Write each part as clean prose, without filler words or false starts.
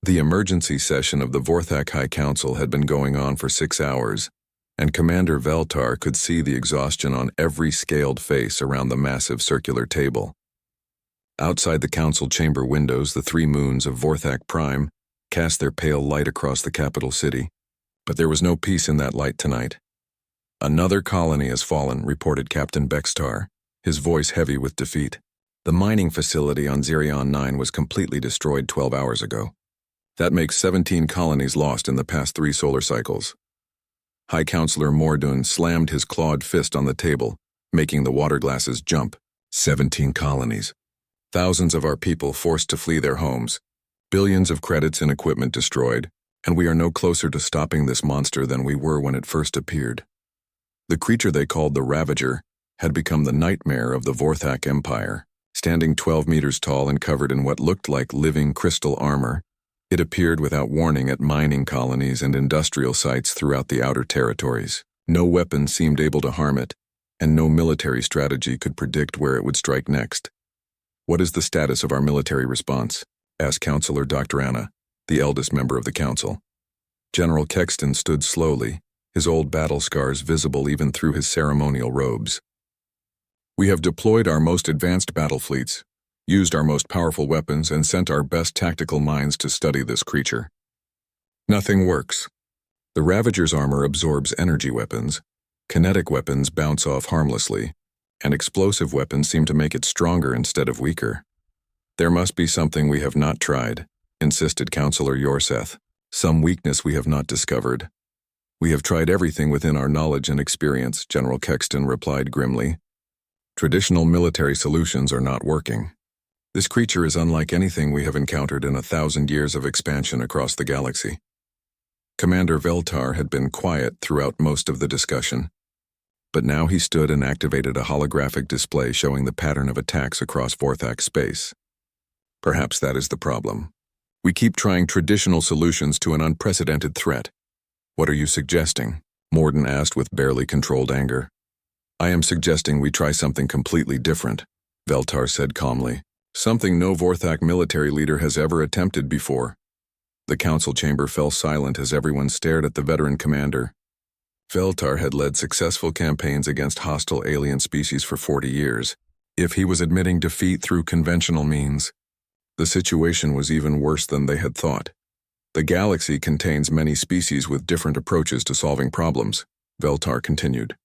The emergency session of the Vorthak High Council had been going on for 6 hours, and Commander Veltar could see the exhaustion on every scaled face around the massive circular table. Outside the council chamber windows, the 3 moons of Vorthak Prime cast their pale light across the capital city, but there was no peace in that light tonight. "Another colony has fallen," reported Captain Bextar, his voice heavy with defeat. "The mining facility on Zerion 9 was completely destroyed 12 hours ago. That makes 17 colonies lost in the past 3 solar cycles." High Counselor Mordun slammed his clawed fist on the table, making the water glasses jump. 17 colonies. Thousands of our people forced to flee their homes. Billions of credits and equipment destroyed, and we are no closer to stopping this monster than we were when it first appeared. The creature they called the Ravager had become the nightmare of the Vorthak Empire. Standing 12 meters tall and covered in what looked like living crystal armor, it appeared without warning at mining colonies and industrial sites throughout the outer territories. No weapon seemed able to harm it, and no military strategy could predict where it would strike next. "What is the status of our military response?" asked Counselor Dr. Anna, the eldest member of the council. General Kexton stood slowly, his old battle scars visible even through his ceremonial robes. "We have deployed our most advanced battle fleets, used our most powerful weapons, and sent our best tactical minds to study this creature. Nothing works. The Ravager's armor absorbs energy weapons, kinetic weapons bounce off harmlessly, and explosive weapons seem to make it stronger instead of weaker. There must be something we have not tried," insisted Counselor Yorseth. "Some weakness we have not discovered." "We have tried everything within our knowledge and experience," General Kexton replied grimly. "Traditional military solutions are not working. This creature is unlike anything we have encountered in 1,000 years of expansion across the galaxy." Commander Veltar had been quiet throughout most of the discussion, but now he stood and activated a holographic display showing the pattern of attacks across Vorthak space. "Perhaps that is the problem. We keep trying traditional solutions to an unprecedented threat." "What are you suggesting?" Mordun asked with barely controlled anger. "I am suggesting we try something completely different," Veltar said calmly. "Something no Vorthak military leader has ever attempted before." The council chamber fell silent as everyone stared at the veteran commander. Veltar had led successful campaigns against hostile alien species for 40 years. If he was admitting defeat through conventional means, the situation was even worse than they had thought. "The galaxy contains many species with different approaches to solving problems," Veltar continued.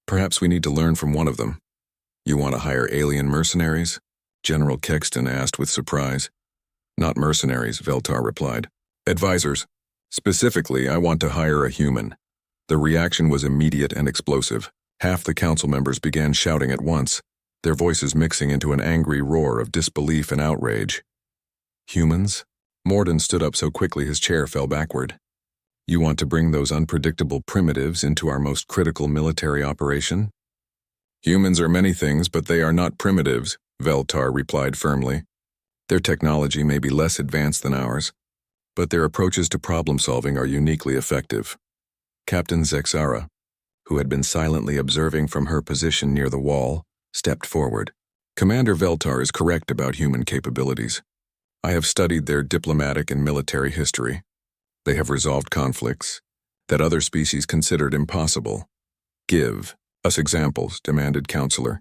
"Perhaps we need to learn from one of them." "You want to hire alien mercenaries?" General Kexton asked with surprise. "Not mercenaries," Veltar replied. "Advisors. Specifically, I want to hire a human." The reaction was immediate and explosive. Half the council members began shouting at once, their voices mixing into an angry roar of disbelief and outrage. "Humans?" Mordun stood up so quickly his chair fell backward. "You want to bring those unpredictable primitives into our most critical military operation?" "Humans are many things, but they are not primitives," Veltar replied firmly. "Their technology may be less advanced than ours, but their approaches to problem-solving are uniquely effective." Captain Zexara, who had been silently observing from her position near the wall, stepped forward. "Commander Veltar is correct about human capabilities. I have studied their diplomatic and military history. They have resolved conflicts that other species considered impossible." "Give us examples," demanded Counselor.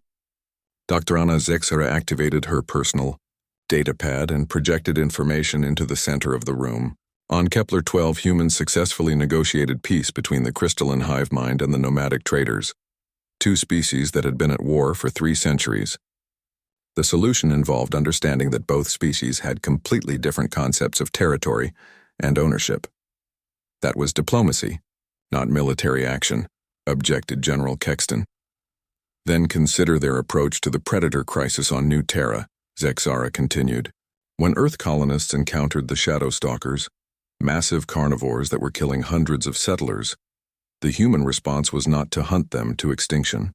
Dr. Anna Zexara activated her personal datapad and projected information into the center of the room. On Kepler 12, humans successfully negotiated peace between the crystalline hive mind and the nomadic traders, 2 species that had been at war for 3 centuries. The solution involved understanding that both species had completely different concepts of territory and ownership. "That was diplomacy, not military action," objected General Kexton. "Then consider their approach to the predator crisis on New Terra," Zexara continued. "When Earth colonists encountered the Shadow Stalkers, massive carnivores that were killing hundreds of settlers, the human response was not to hunt them to extinction.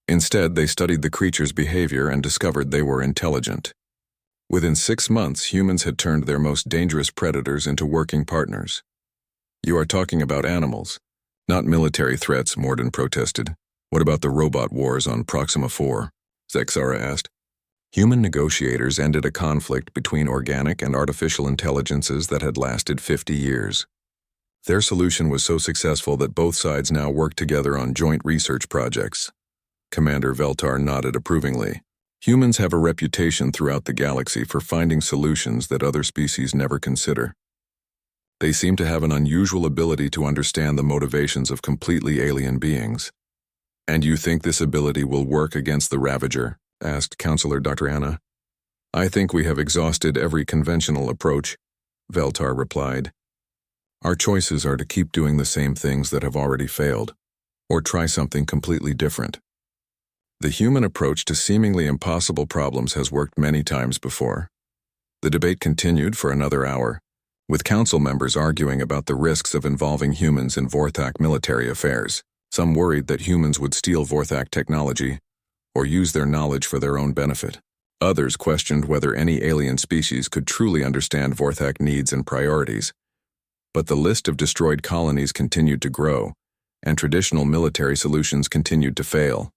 Instead, they studied the creature's behavior and discovered they were intelligent. Within 6 months, humans had turned their most dangerous predators into working partners." "You are talking about animals, not military threats," Mordun protested. "What about the robot wars on Proxima 4? Zexara asked. Human negotiators ended a conflict between organic and artificial intelligences that had lasted 50 years. Their solution was so successful that both sides now work together on joint research projects. Commander Veltar nodded approvingly. Humans have a reputation throughout the galaxy for finding solutions that other species never consider. They seem to have an unusual ability to understand the motivations of completely alien beings. "And you think this ability will work against the Ravager?" asked Counselor Dr. Anna. "I think we have exhausted every conventional approach," Veltar replied. "Our choices are to keep doing the same things that have already failed, or try something completely different. The human approach to seemingly impossible problems has worked many times before." The debate continued for another hour, with council members arguing about the risks of involving humans in Vorthak military affairs. Some worried that humans would steal Vorthak technology or use their knowledge for their own benefit. Others questioned whether any alien species could truly understand Vorthak needs and priorities. But the list of destroyed colonies continued to grow, and traditional military solutions continued to fail.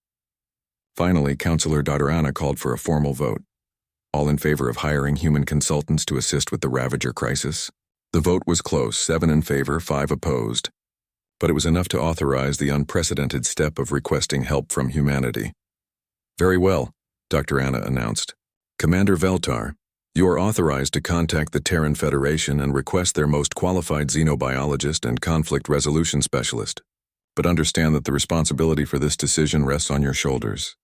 Finally, Counselor Dr. Anna called for a formal vote. All in favor of hiring human consultants to assist with the Ravager crisis? The vote was close, 7 in favor, 5 opposed. But it was enough to authorize the unprecedented step of requesting help from humanity. "Very well," Dr. Anna announced. "Commander Veltar, you are authorized to contact the Terran Federation and request their most qualified xenobiologist and conflict resolution specialist. But understand that the responsibility for this decision rests on your shoulders."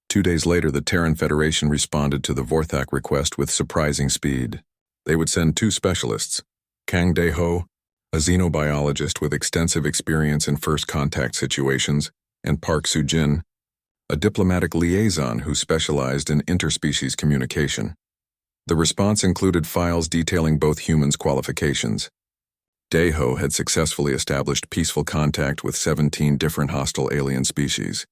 2 days later, the Terran Federation responded to the Vorthak request with surprising speed. They would send 2 specialists, Kang Dae-ho, a xenobiologist with extensive experience in first contact situations, and Park Soo-jin, a diplomatic liaison who specialized in interspecies communication. The response included files detailing both humans' qualifications. Dae-ho had successfully established peaceful contact with 17 different hostile alien species.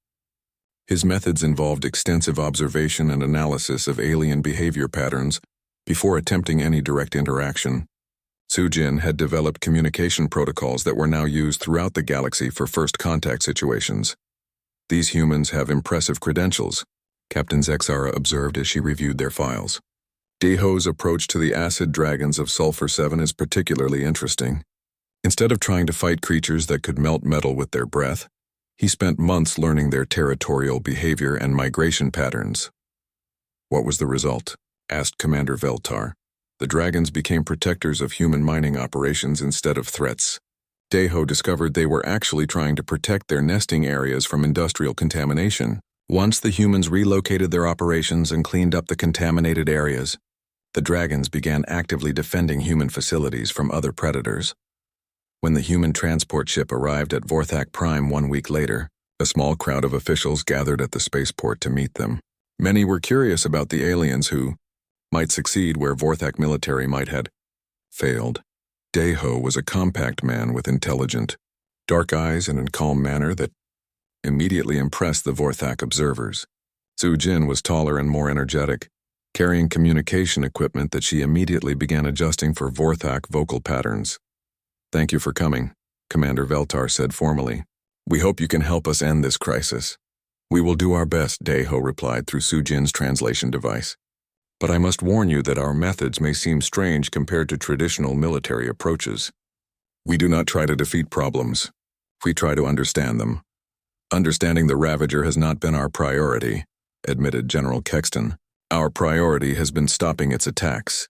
His methods involved extensive observation and analysis of alien behavior patterns before attempting any direct interaction. Soo-jin had developed communication protocols that were now used throughout the galaxy for first contact situations. "These humans have impressive credentials," Captain Zexara observed as she reviewed their files. Dae-ho's approach to the acid dragons of Sulfur 7 is particularly interesting. Instead of trying to fight creatures that could melt metal with their breath, he spent months learning their territorial behavior and migration patterns. "What was the result?" asked Commander Veltar. "The dragons became protectors of human mining operations instead of threats. Dae-ho discovered they were actually trying to protect their nesting areas from industrial contamination. Once the humans relocated their operations and cleaned up the contaminated areas, the dragons began actively defending human facilities from other predators. When the human transport ship arrived at Vorthak Prime 1 week later, a small crowd of officials gathered at the spaceport to meet them. Many were curious about the aliens who might succeed where Vorthak military might had failed. Dae-ho was a compact man with intelligent, dark eyes and a calm manner that immediately impressed the Vorthak observers. Soo-jin was taller and more energetic, carrying communication equipment that she immediately began adjusting for Vorthak vocal patterns. "Thank you for coming," Commander Veltar said formally. "We hope you can help us end this crisis." "We will do our best," Dae-ho replied through Soo-jin's translation device. "But I must warn you that our methods may seem strange compared to traditional military approaches. We do not try to defeat problems. We try to understand them. Understanding the Ravager has not been our priority," admitted General Kexton. "Our priority has been stopping its attacks.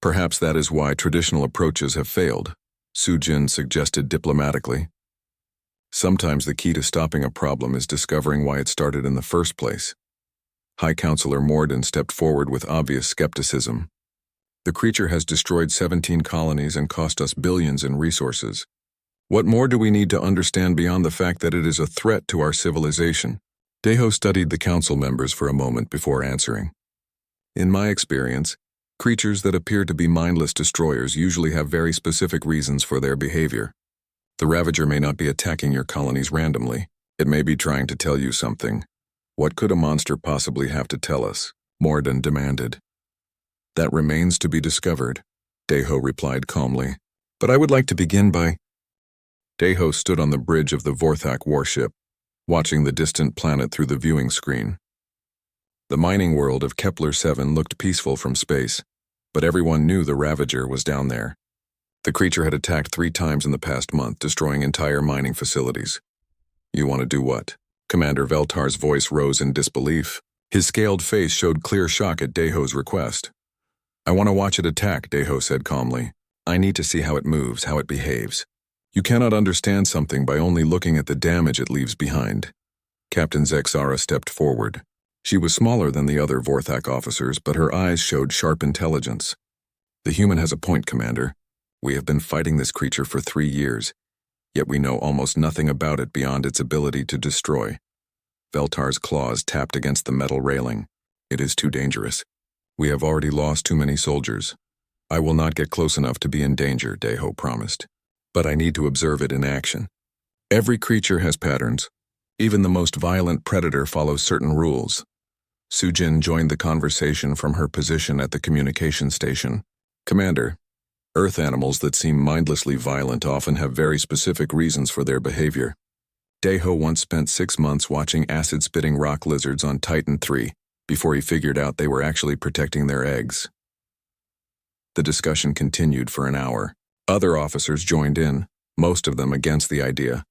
Perhaps that is why traditional approaches have failed," Soo-jin suggested diplomatically. "Sometimes the key to stopping a problem is discovering why it started in the first place." High Counselor Morden stepped forward with obvious skepticism. "The creature has destroyed 17 colonies and cost us billions in resources. What more do we need to understand beyond the fact that it is a threat to our civilization?" Dae-ho studied the council members for a moment before answering. "In my experience, creatures that appear to be mindless destroyers usually have very specific reasons for their behavior. The Ravager may not be attacking your colonies randomly. It may be trying to tell you something. What could a monster possibly have to tell us?" Morden demanded. "That remains to be discovered," Dae-ho replied calmly. "But I would like to begin by—" Dae-ho stood on the bridge of the Vorthak warship, watching the distant planet through the viewing screen. The mining world of Kepler-7 looked peaceful from space, but everyone knew the Ravager was down there. The creature had attacked 3 times in the past month, destroying entire mining facilities. You want to do what? Commander Veltar's voice rose in disbelief. His scaled face showed clear shock at Deho's request. I want to watch it attack, Deho said calmly. I need to see how it moves, how it behaves. You cannot understand something by only looking at the damage it leaves behind. Captain Zexara stepped forward. She was smaller than the other Vorthak officers, but her eyes showed sharp intelligence. The human has a point, Commander. We have been fighting this creature for 3 years, yet we know almost nothing about it beyond its ability to destroy. Veltar's claws tapped against the metal railing. It is too dangerous. We have already lost too many soldiers. I will not get close enough to be in danger, Deho promised. But I need to observe it in action. Every creature has patterns. Even the most violent predator follows certain rules. Sujin joined the conversation from her position at the communication station. Commander, Earth animals that seem mindlessly violent often have very specific reasons for their behavior. Deho once spent 6 months watching acid-spitting rock lizards on Titan III before he figured out they were actually protecting their eggs. The discussion continued for an hour. Other officers joined in, most of them against the idea.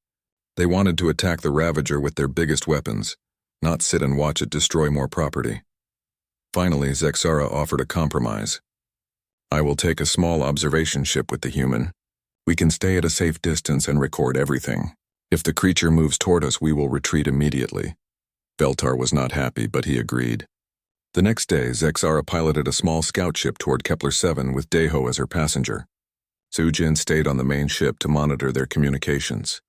They wanted to attack the Ravager with their biggest weapons, not sit and watch it destroy more property. Finally, Zexara offered a compromise. I will take a small observation ship with the human. We can stay at a safe distance and record everything. If the creature moves toward us, we will retreat immediately. Veltar was not happy, but he agreed. The next day, Zexara piloted a small scout ship toward Kepler-7 with Deho as her passenger. Sujin stayed on the main ship to monitor their communications.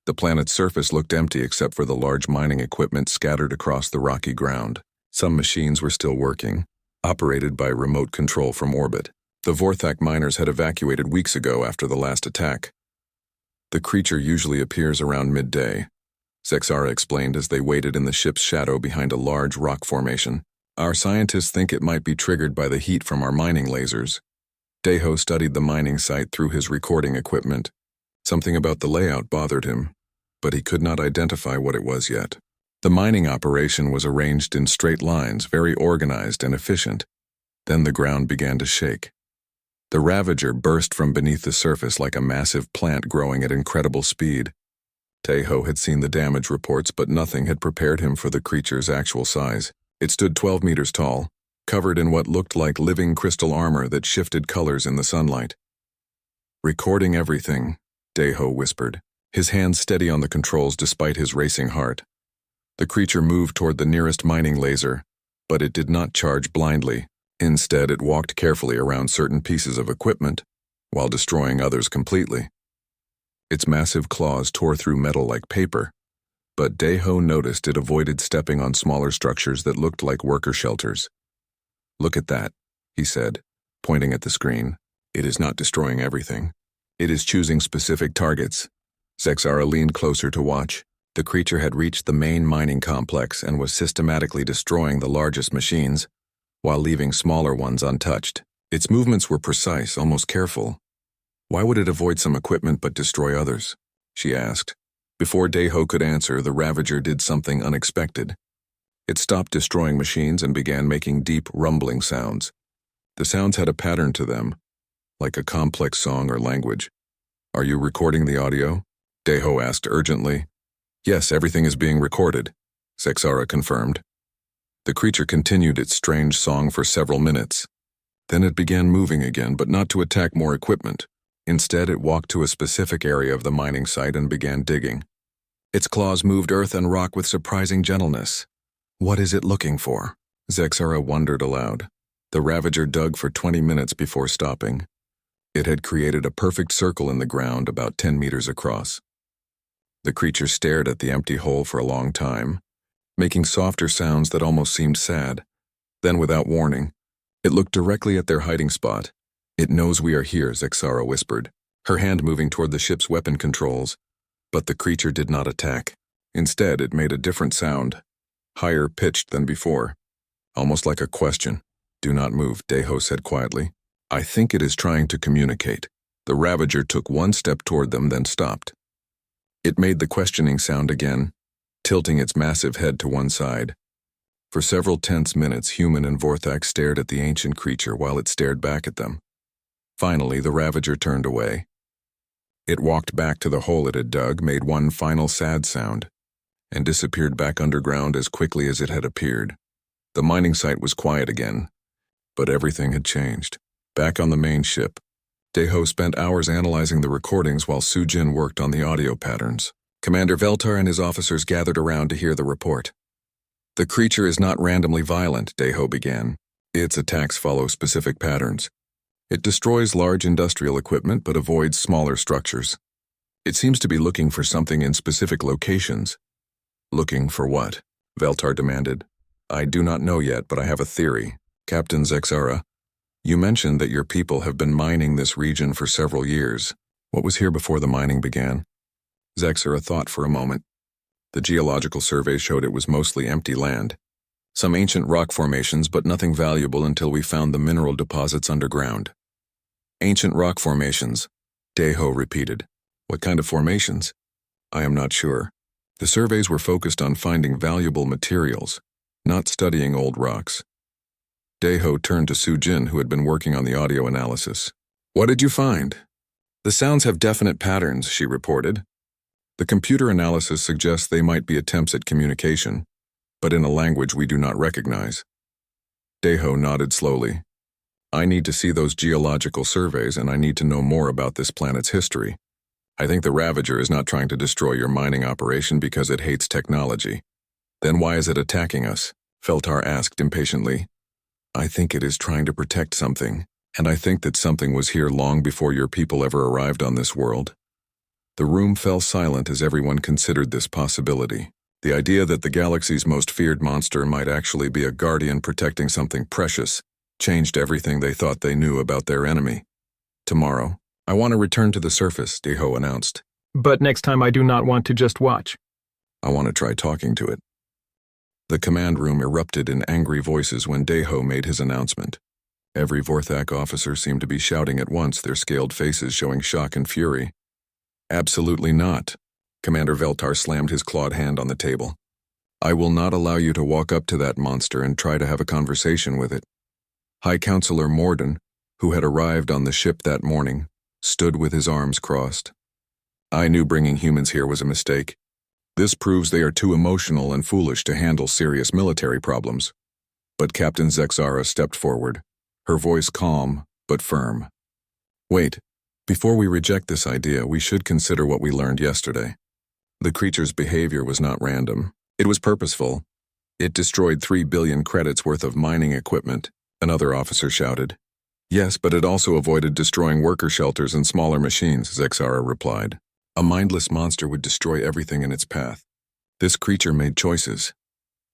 The planet's surface looked empty except for the large mining equipment scattered across the rocky ground. Some machines were still working, operated by remote control from orbit. The Vorthak miners had evacuated weeks ago after the last attack. The creature usually appears around midday, Zexara explained as they waited in the ship's shadow behind a large rock formation. Our scientists think it might be triggered by the heat from our mining lasers. Deho studied the mining site through his recording equipment. Something about the layout bothered him, but he could not identify what it was yet. The mining operation was arranged in straight lines, very organized and efficient. Then the ground began to shake. The Ravager burst from beneath the surface like a massive plant growing at incredible speed. Deho had seen the damage reports, but nothing had prepared him for the creature's actual size. It stood 12 meters tall, covered in what looked like living crystal armor that shifted colors in the sunlight. Recording everything, Deho whispered, his hands steady on the controls despite his racing heart. The creature moved toward the nearest mining laser, but it did not charge blindly. Instead, it walked carefully around certain pieces of equipment, while destroying others completely. Its massive claws tore through metal like paper, but Deho noticed it avoided stepping on smaller structures that looked like worker shelters. Look at that, he said, pointing at the screen. It is not destroying everything. It is choosing specific targets. Zexara leaned closer to watch. The creature had reached the main mining complex and was systematically destroying the largest machines, while leaving smaller ones untouched. Its movements were precise, almost careful. Why would it avoid some equipment but destroy others? She asked. Before Deho could answer, the Ravager did something unexpected. It stopped destroying machines and began making deep, rumbling sounds. The sounds had a pattern to them, like a complex song or language. Are you recording the audio? Deho asked urgently. Yes, everything is being recorded, Zexara confirmed. The creature continued its strange song for several minutes. Then it began moving again, but not to attack more equipment. Instead, it walked to a specific area of the mining site and began digging. Its claws moved earth and rock with surprising gentleness. What is it looking for? Zexara wondered aloud. The Ravager dug for 20 minutes before stopping. It had created a perfect circle in the ground about 10 meters across. The creature stared at the empty hole for a long time, making softer sounds that almost seemed sad. Then, without warning, it looked directly at their hiding spot. It knows we are here, Zexara whispered, her hand moving toward the ship's weapon controls. But the creature did not attack. Instead, it made a different sound, higher pitched than before, almost like a question. Do not move, Deho said quietly. I think it is trying to communicate. The Ravager took one step toward them, then stopped. It made the questioning sound again, tilting its massive head to one side. For several tense minutes, Human and Vorthak stared at the ancient creature while it stared back at them. Finally, the Ravager turned away. It walked back to the hole it had dug, made one final sad sound, and disappeared back underground as quickly as it had appeared. The mining site was quiet again, but everything had changed. Back on the main ship, Daeho spent hours analyzing the recordings while Sujin worked on the audio patterns. Commander Veltar and his officers gathered around to hear the report. The creature is not randomly violent, Daeho began. Its attacks follow specific patterns. It destroys large industrial equipment but avoids smaller structures. It seems to be looking for something in specific locations. Looking for what? Veltar demanded. I do not know yet, but I have a theory. Captain Zexara, you mentioned that your people have been mining this region for several years. What was here before the mining began? Zexara thought for a moment. The geological survey showed it was mostly empty land. Some ancient rock formations, but nothing valuable until we found the mineral deposits underground. Ancient rock formations, Daeho repeated. What kind of formations? I am not sure. The surveys were focused on finding valuable materials, not studying old rocks. Daeho turned to Sujin, who had been working on the audio analysis. What did you find? The sounds have definite patterns, she reported. The computer analysis suggests they might be attempts at communication, but in a language we do not recognize. Daeho nodded slowly. I need to see those geological surveys, and I need to know more about this planet's history. I think the Ravager is not trying to destroy your mining operation because it hates technology. Then why is it attacking us? Veltar asked impatiently. I think it is trying to protect something, and I think that something was here long before your people ever arrived on this world. The room fell silent as everyone considered this possibility. The idea that the galaxy's most feared monster might actually be a guardian protecting something precious changed everything they thought they knew about their enemy. Tomorrow, I want to return to the surface, Daeho announced. But next time I do not want to just watch. I want to try talking to it. The command room erupted in angry voices when Daeho made his announcement. Every Vorthak officer seemed to be shouting at once, their scaled faces showing shock and fury. Absolutely not. Commander Veltar slammed his clawed hand on the table. I will not allow you to walk up to that monster and try to have a conversation with it. High Counselor Morden, who had arrived on the ship that morning, stood with his arms crossed. I knew bringing humans here was a mistake. This proves they are too emotional and foolish to handle serious military problems. But Captain Zexara stepped forward, her voice calm but firm. Wait, before we reject this idea, we should consider what we learned yesterday. The creature's behavior was not random. It was purposeful. It destroyed 3 billion credits worth of mining equipment, another officer shouted. Yes, but it also avoided destroying worker shelters and smaller machines, Zexara replied. A mindless monster would destroy everything in its path. This creature made choices.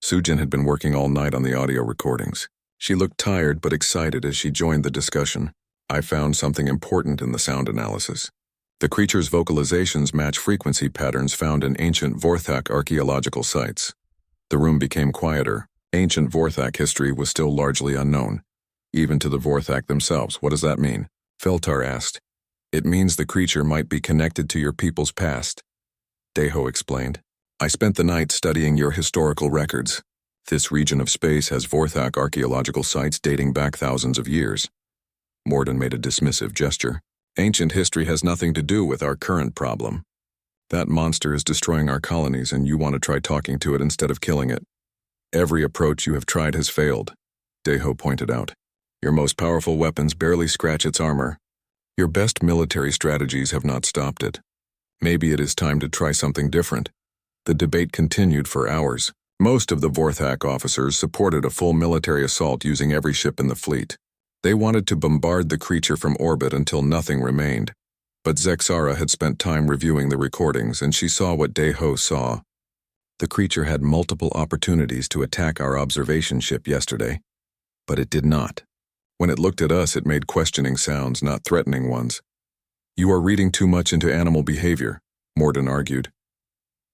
Sujin had been working all night on the audio recordings. She looked tired but excited as she joined the discussion. I found something important in the sound analysis. The creature's vocalizations match frequency patterns found in ancient Vorthak archaeological sites. The room became quieter. Ancient Vorthak history was still largely unknown, even to the Vorthak themselves. What does that mean? Veltar asked. It means the creature might be connected to your people's past. Daeho explained. I spent the night studying your historical records. This region of space has Vorthak archaeological sites dating back thousands of years. Morden made a dismissive gesture. Ancient history has nothing to do with our current problem. That monster is destroying our colonies, and you want to try talking to it instead of killing it. Every approach you have tried has failed, Daeho pointed out. Your most powerful weapons barely scratch its armor. Your best military strategies have not stopped it. Maybe it is time to try something different. The debate continued for hours. Most of the Vorthak officers supported a full military assault using every ship in the fleet. They wanted to bombard the creature from orbit until nothing remained. But Zexara had spent time reviewing the recordings, and she saw what Daeho saw. The creature had multiple opportunities to attack our observation ship yesterday, but it did not. When it looked at us, it made questioning sounds, not threatening ones. You are reading too much into animal behavior, Morden argued.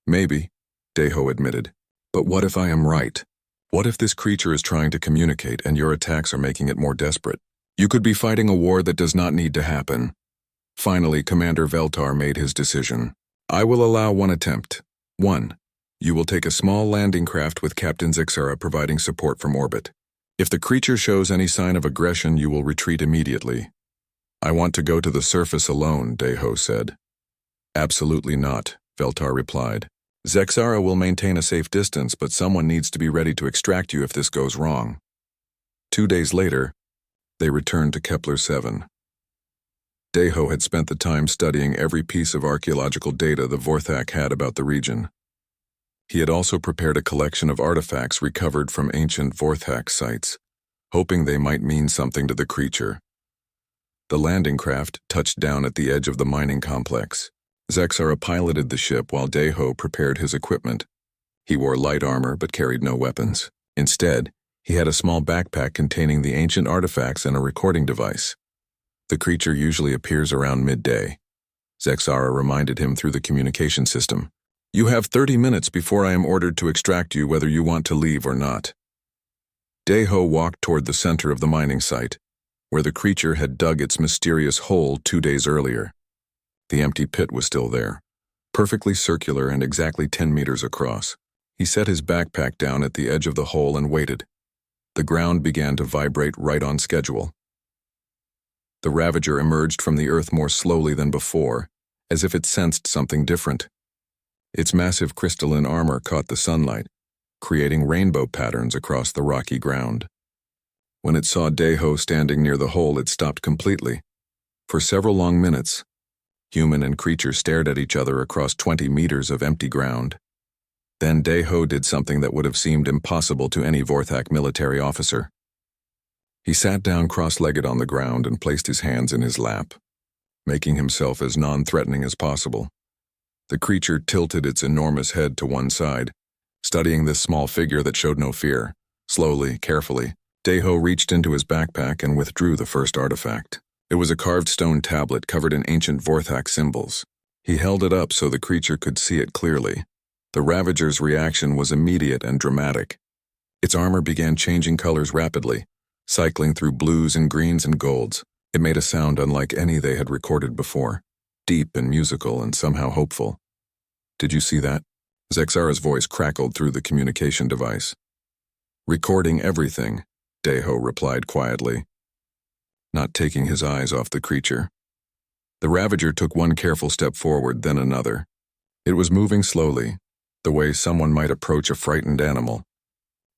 Maybe, Daeho admitted. But what if I am right? What if this creature is trying to communicate and your attacks are making it more desperate? You could be fighting a war that does not need to happen. Finally, Commander Veltar made his decision. I will allow one attempt. 1. You will take a small landing craft with Captain Zixara providing support from orbit. If the creature shows any sign of aggression, you will retreat immediately. I want to go to the surface alone, Deho said. Absolutely not, Veltar replied. Zexara will maintain a safe distance, but someone needs to be ready to extract you if this goes wrong. 2 days later, they returned to Kepler-7. Deho had spent the time studying every piece of archaeological data the Vorthak had about the region. He had also prepared a collection of artifacts recovered from ancient Vorthak sites, hoping they might mean something to the creature. The landing craft touched down at the edge of the mining complex. Zexara piloted the ship while Deho prepared his equipment. He wore light armor but carried no weapons. Instead, he had a small backpack containing the ancient artifacts and a recording device. The creature usually appears around midday. Zexara reminded him through the communication system. You have 30 minutes before I am ordered to extract you whether you want to leave or not. Deho walked toward the center of the mining site, where the creature had dug its mysterious hole 2 days earlier. The empty pit was still there, perfectly circular and exactly 10 meters across. He set his backpack down at the edge of the hole and waited. The ground began to vibrate right on schedule. The Ravager emerged from the earth more slowly than before, as if it sensed something different. Its massive crystalline armor caught the sunlight, creating rainbow patterns across the rocky ground. When it saw Deho standing near the hole, it stopped completely. For several long minutes, human and creature stared at each other across 20 meters of empty ground. Then Deho did something that would have seemed impossible to any Vorthak military officer. He sat down cross-legged on the ground and placed his hands in his lap, making himself as non-threatening as possible. The creature tilted its enormous head to one side, studying this small figure that showed no fear. Slowly, carefully, Deho reached into his backpack and withdrew the first artifact. It was a carved stone tablet covered in ancient Vorthak symbols. He held it up so the creature could see it clearly. The Ravager's reaction was immediate and dramatic. Its armor began changing colors rapidly, cycling through blues and greens and golds. It made a sound unlike any they had recorded before, deep and musical and somehow hopeful. Did you see that? Zexara's voice crackled through the communication device. Recording everything, Deho replied quietly, not taking his eyes off the creature. The Ravager took one careful step forward, then another. It was moving slowly, the way someone might approach a frightened animal.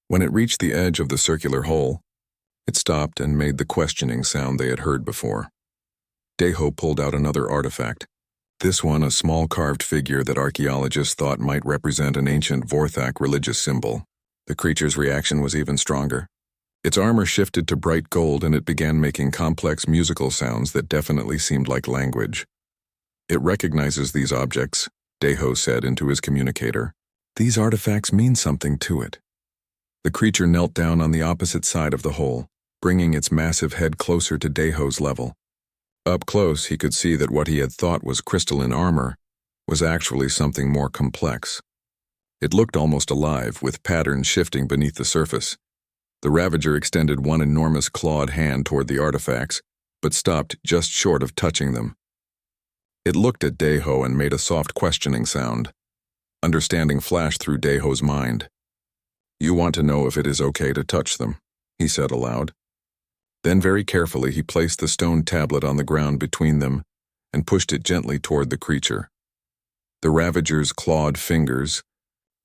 When it reached the edge of the circular hole, it stopped and made the questioning sound they had heard before. Deho pulled out another artifact, this one a small carved figure that archaeologists thought might represent an ancient Vorthak religious symbol. The creature's reaction was even stronger. Its armor shifted to bright gold and it began making complex musical sounds that definitely seemed like language. It recognizes these objects, Deho said into his communicator. These artifacts mean something to it. The creature knelt down on the opposite side of the hole, bringing its massive head closer to Deho's level. Up close, he could see that what he had thought was crystalline armor was actually something more complex. It looked almost alive, with patterns shifting beneath the surface. The Ravager extended one enormous clawed hand toward the artifacts, but stopped just short of touching them. It looked at Deho and made a soft questioning sound. Understanding flashed through Deho's mind. You want to know if it is okay to touch them, he said aloud. Then very carefully he placed the stone tablet on the ground between them and pushed it gently toward the creature. The Ravager's clawed fingers,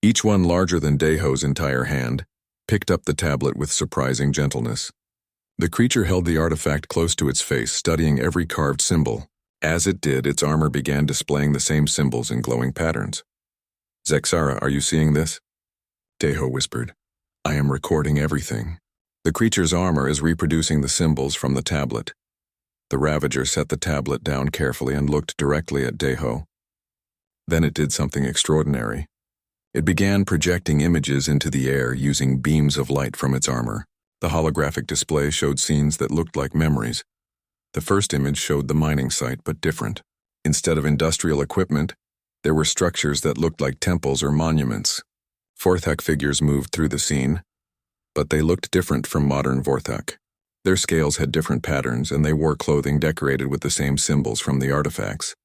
each one larger than Deho's entire hand, picked up the tablet with surprising gentleness. The creature held the artifact close to its face, studying every carved symbol. As it did, its armor began displaying the same symbols in glowing patterns. Zexara, are you seeing this? Deho whispered. I am recording everything. The creature's armor is reproducing the symbols from the tablet. The Ravager set the tablet down carefully and looked directly at Deho. Then it did something extraordinary. It began projecting images into the air using beams of light from its armor. The holographic display showed scenes that looked like memories. The first image showed the mining site, but different. Instead of industrial equipment, there were structures that looked like temples or monuments. Vorthak figures moved through the scene, but they looked different from modern Vorthak. Their scales had different patterns, and they wore clothing decorated with the same symbols from the artifacts.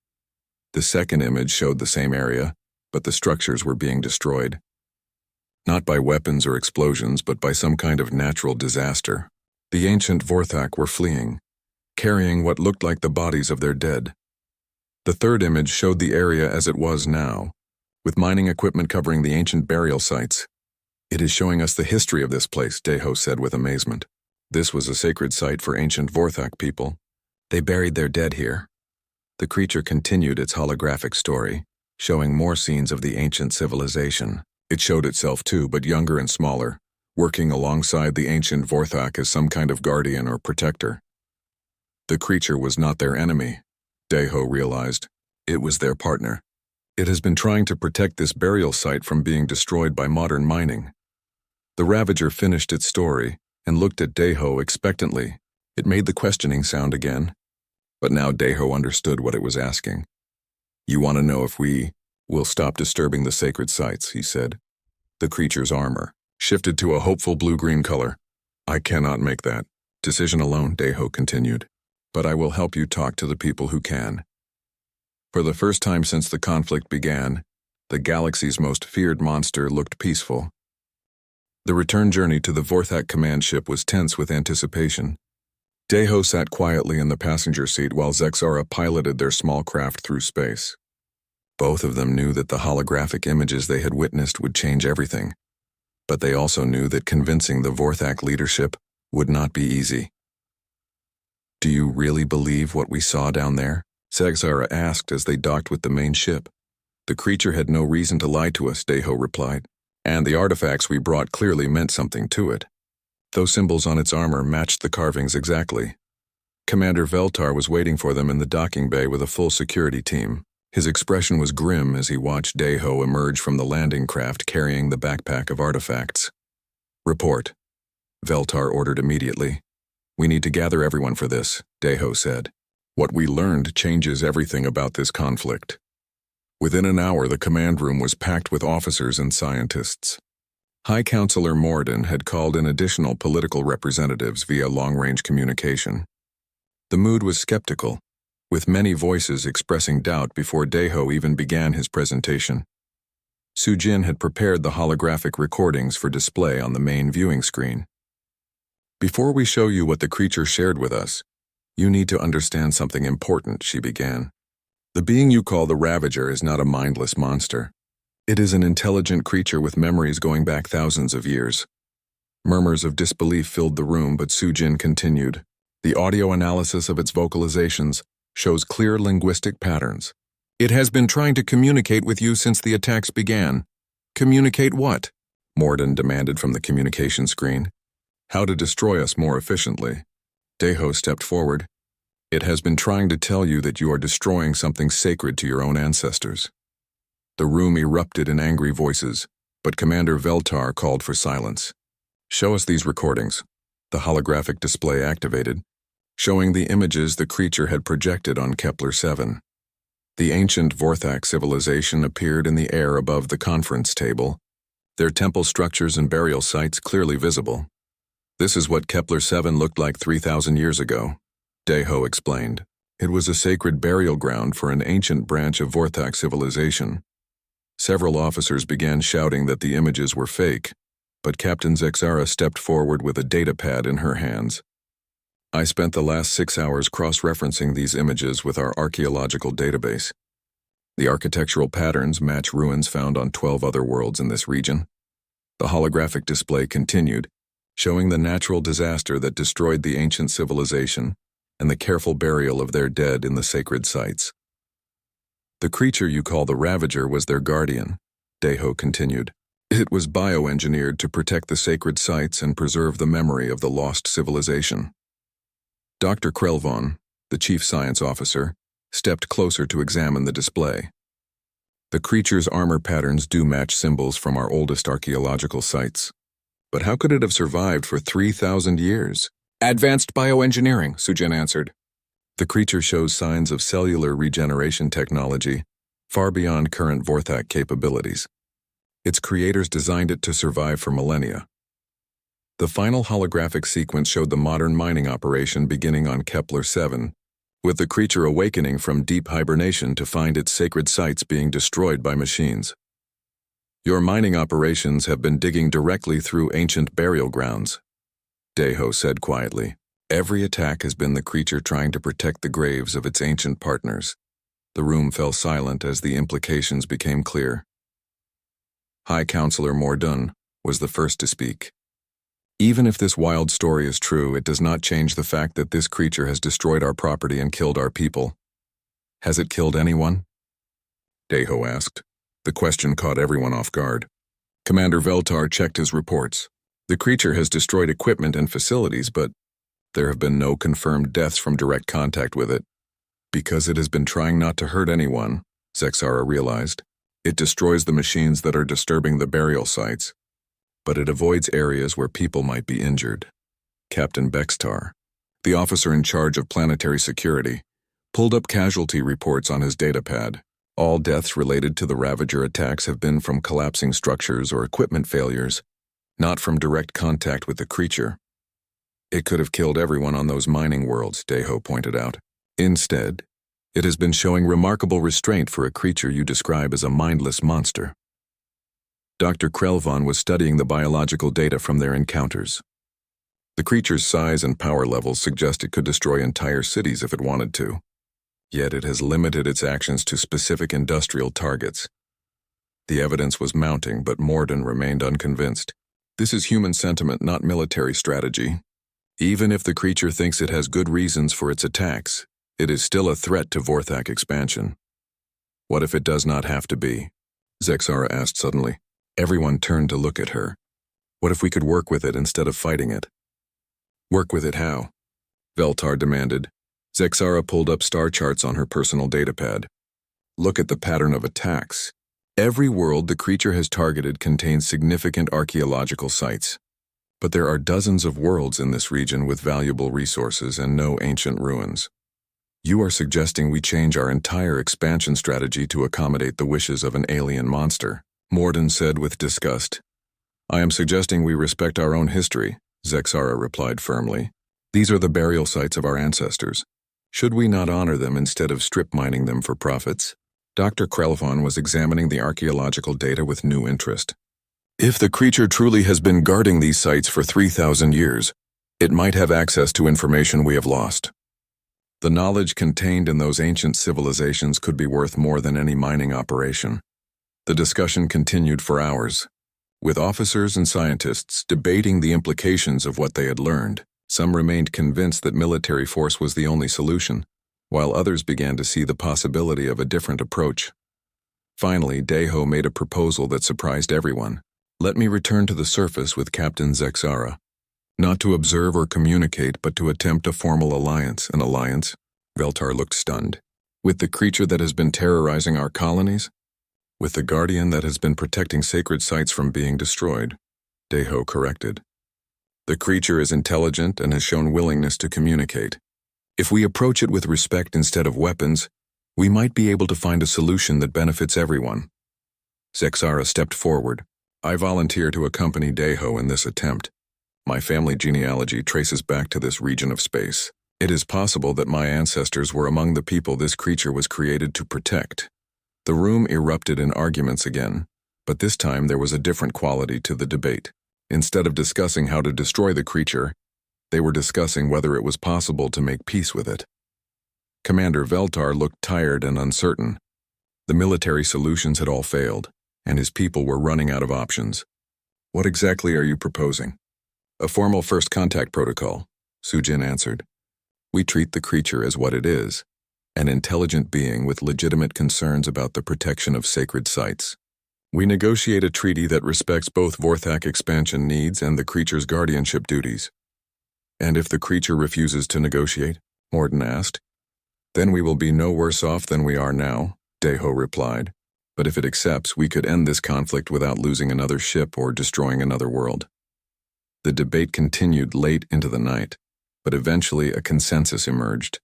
The second image showed the same area, but the structures were being destroyed. Not by weapons or explosions, but by some kind of natural disaster. The ancient Vorthak were fleeing, carrying what looked like the bodies of their dead. The third image showed the area as it was now, with mining equipment covering the ancient burial sites. "It is showing us the history of this place," Deho said with amazement. "This was a sacred site for ancient Vorthak people. They buried their dead here." The creature continued its holographic story, showing more scenes of the ancient civilization. It showed itself too, but younger and smaller, working alongside the ancient Vorthak as some kind of guardian or protector. The creature was not their enemy, Deho realized. It was their partner. It has been trying to protect this burial site from being destroyed by modern mining. The Ravager finished its story and looked at Deho expectantly. It made the questioning sound again. But now Deho understood what it was asking. "You want to know if we will stop disturbing the sacred sites," he said. The creature's armor shifted to a hopeful blue-green color. "I cannot make that decision alone," Deho continued. "But I will help you talk to the people who can." For the first time since the conflict began, the galaxy's most feared monster looked peaceful. The return journey to the Vorthak command ship was tense with anticipation. Deho sat quietly in the passenger seat while Zexara piloted their small craft through space. Both of them knew that the holographic images they had witnessed would change everything, but they also knew that convincing the Vorthak leadership would not be easy. "Do you really believe what we saw down there?" Zexara asked as they docked with the main ship. "The creature had no reason to lie to us," Deho replied, "and the artifacts we brought clearly meant something to it. Those symbols on its armor matched the carvings exactly." Commander Veltar was waiting for them in the docking bay with a full security team. His expression was grim as he watched Deho emerge from the landing craft carrying the backpack of artifacts. "Report," Veltar ordered immediately. "We need to gather everyone for this," Deho said. "What we learned changes everything about this conflict." Within an hour, the command room was packed with officers and scientists. High Counselor Morden had called in additional political representatives via long-range communication. The mood was skeptical, with many voices expressing doubt before Deho even began his presentation. Sujin had prepared the holographic recordings for display on the main viewing screen. "Before we show you what the creature shared with us, you need to understand something important," she began. "The being you call the Ravager is not a mindless monster. It is an intelligent creature with memories going back thousands of years." Murmurs of disbelief filled the room, but Sujin continued. "The audio analysis of its vocalizations shows clear linguistic patterns. It has been trying to communicate with you since the attacks began." "Communicate what?" Morden demanded from the communication screen. "How to destroy us more efficiently." Deho stepped forward. "It has been trying to tell you that you are destroying something sacred to your own ancestors." The room erupted in angry voices, but Commander Veltar called for silence. "Show us these recordings." The holographic display activated, showing the images the creature had projected on Kepler-7. The ancient Vorthak civilization appeared in the air above the conference table, their temple structures and burial sites clearly visible. "This is what Kepler-7 looked like 3,000 years ago," Deho explained. "It was a sacred burial ground for an ancient branch of Vorthak civilization." Several officers began shouting that the images were fake, but Captain Zexara stepped forward with a datapad in her hands. "I spent the last 6 hours cross-referencing these images with our archaeological database. The architectural patterns match ruins found on 12 other worlds in this region." The holographic display continued, showing the natural disaster that destroyed the ancient civilization and the careful burial of their dead in the sacred sites. "The creature you call the Ravager was their guardian," Deho continued. "It was bioengineered to protect the sacred sites and preserve the memory of the lost civilization." Dr. Krelvon, the chief science officer, stepped closer to examine the display. "The creature's armor patterns do match symbols from our oldest archaeological sites. But how could it have survived for 3,000 years? "Advanced bioengineering," Sujin answered. "The creature shows signs of cellular regeneration technology, far beyond current Vorthak capabilities. Its creators designed it to survive for millennia." The final holographic sequence showed the modern mining operation beginning on Kepler-7, with the creature awakening from deep hibernation to find its sacred sites being destroyed by machines. Your mining operations have been digging directly through ancient burial grounds, Deho said quietly. Every attack has been the creature trying to protect the graves of its ancient partners. The room fell silent as the implications became clear. High Counselor Mordun was the first to speak. Even if this wild story is true, it does not change the fact that this creature has destroyed our property and killed our people. Has it killed anyone? Deho asked. The question caught everyone off guard. Commander Veltar checked his reports. The creature has destroyed equipment and facilities, but there have been no confirmed deaths from direct contact with it. Because it has been trying not to hurt anyone, Zexara realized. It destroys the machines that are disturbing the burial sites, but it avoids areas where people might be injured. Captain Bextar, the officer in charge of planetary security, pulled up casualty reports on his datapad. All deaths related to the Ravager attacks have been from collapsing structures or equipment failures, not from direct contact with the creature. It could have killed everyone on those mining worlds, Deho pointed out. Instead, it has been showing remarkable restraint for a creature you describe as a mindless monster. Dr. Krelvon was studying the biological data from their encounters. The creature's size and power levels suggest it could destroy entire cities if it wanted to. Yet it has limited its actions to specific industrial targets. The evidence was mounting, but Morden remained unconvinced. This is human sentiment, not military strategy. Even if the creature thinks it has good reasons for its attacks, it is still a threat to Vorthak expansion. What if it does not have to be? Zexara asked suddenly. Everyone turned to look at her. What if we could work with it instead of fighting it? Work with it how? Veltar demanded. Zexara pulled up star charts on her personal datapad. Look at the pattern of attacks. Every world the creature has targeted contains significant archaeological sites. But there are dozens of worlds in this region with valuable resources and no ancient ruins. You are suggesting we change our entire expansion strategy to accommodate the wishes of an alien monster, Morden said with disgust. I am suggesting we respect our own history, Zexara replied firmly. These are the burial sites of our ancestors. Should we not honor them instead of strip mining them for profits? Dr. Krelvon was examining the archaeological data with new interest. If the creature truly has been guarding these sites for 3,000 years, it might have access to information we have lost. The knowledge contained in those ancient civilizations could be worth more than any mining operation. The discussion continued for hours, with officers and scientists debating the implications of what they had learned. Some remained convinced that military force was the only solution, while others began to see the possibility of a different approach. Finally, Deho made a proposal that surprised everyone. Let me return to the surface with Captain Zexara. Not to observe or communicate, but to attempt a formal alliance. An alliance? Veltar looked stunned. With the creature that has been terrorizing our colonies? With the guardian that has been protecting sacred sites from being destroyed, Deho corrected. The creature is intelligent and has shown willingness to communicate. If we approach it with respect instead of weapons, we might be able to find a solution that benefits everyone. Zexara stepped forward. I volunteer to accompany Deho in this attempt. My family genealogy traces back to this region of space. It is possible that my ancestors were among the people this creature was created to protect. The room erupted in arguments again, but this time there was a different quality to the debate. Instead of discussing how to destroy the creature, they were discussing whether it was possible to make peace with it. Commander Veltar looked tired and uncertain. The military solutions had all failed, and his people were running out of options. What exactly are you proposing? A formal first contact protocol, Sujin answered. We treat the creature as what it is, an intelligent being with legitimate concerns about the protection of sacred sites. We negotiate a treaty that respects both Vorthak expansion needs and the creature's guardianship duties. And if the creature refuses to negotiate? Morden asked. Then we will be no worse off than we are now, Deho replied. But if it accepts, we could end this conflict without losing another ship or destroying another world. The debate continued late into the night, but eventually a consensus emerged.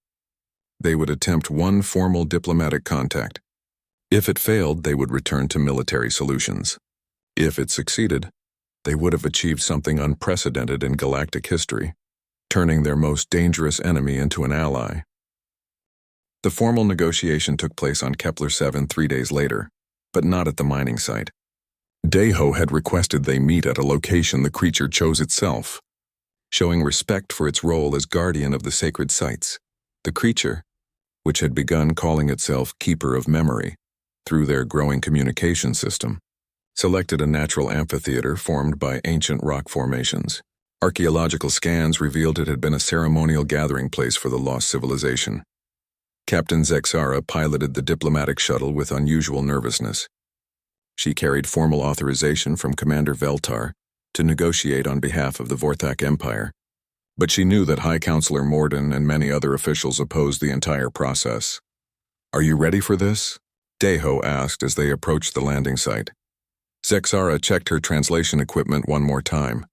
They would attempt one formal diplomatic contact. If it failed, they would return to military solutions. If it succeeded, they would have achieved something unprecedented in galactic history, turning their most dangerous enemy into an ally. The formal negotiation took place on Kepler-7 3 days later, but not at the mining site. Deho had requested they meet at a location the creature chose itself, showing respect for its role as guardian of the sacred sites. The creature, which had begun calling itself Keeper of Memory through their growing communication system, selected a natural amphitheater formed by ancient rock formations. Archaeological scans revealed it had been a ceremonial gathering place for the lost civilization. Captain Zexara piloted the diplomatic shuttle with unusual nervousness. She carried formal authorization from Commander Veltar to negotiate on behalf of the Vorthak Empire, but she knew that High Counselor Morden and many other officials opposed the entire process. "Are you ready for this?" Deho asked as they approached the landing site. Zexara checked her translation equipment one more time.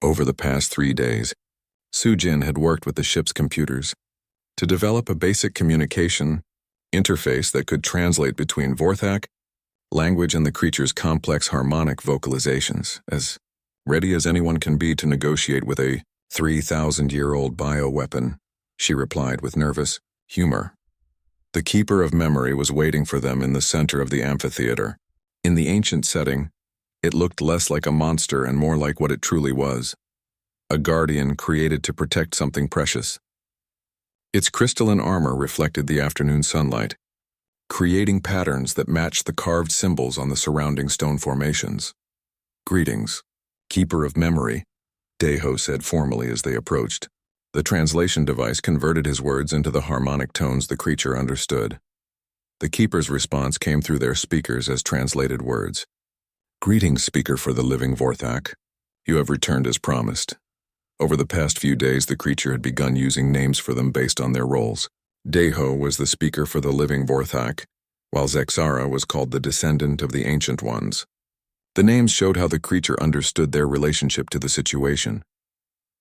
Over the past 3 days, Sujin had worked with the ship's computers to develop a basic communication interface that could translate between Vorthak language and the creature's complex harmonic vocalizations, as ready as anyone can be to negotiate with a 3,000-year-old bioweapon, she replied with nervous humor. The Keeper of Memory was waiting for them in the center of the amphitheater. In the ancient setting, it looked less like a monster and more like what it truly was, a guardian created to protect something precious. Its crystalline armor reflected the afternoon sunlight, creating patterns that matched the carved symbols on the surrounding stone formations. "Greetings, Keeper of Memory," Deho said formally as they approached. The translation device converted his words into the harmonic tones the creature understood. The Keeper's response came through their speakers as translated words. "Greetings, Speaker for the living Vorthak. You have returned as promised." Over the past few days, the creature had begun using names for them based on their roles. Deho was the Speaker for the living Vorthak, while Zexara was called the Descendant of the Ancient Ones. The names showed how the creature understood their relationship to the situation.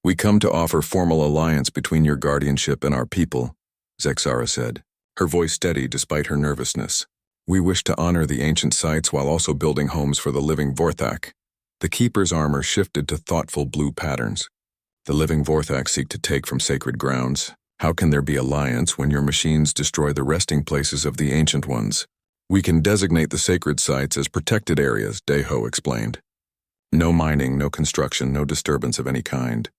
"We come to offer formal alliance between your guardianship and our people," Zexara said, her voice steady despite her nervousness. "We wish to honor the ancient sites while also building homes for the living Vorthak." The Keeper's armor shifted to thoughtful blue patterns. "The living Vorthak seek to take from sacred grounds. How can there be alliance when your machines destroy the resting places of the Ancient Ones? We can designate the sacred sites as protected areas," Deho explained. "No mining, no construction, no disturbance of any kind.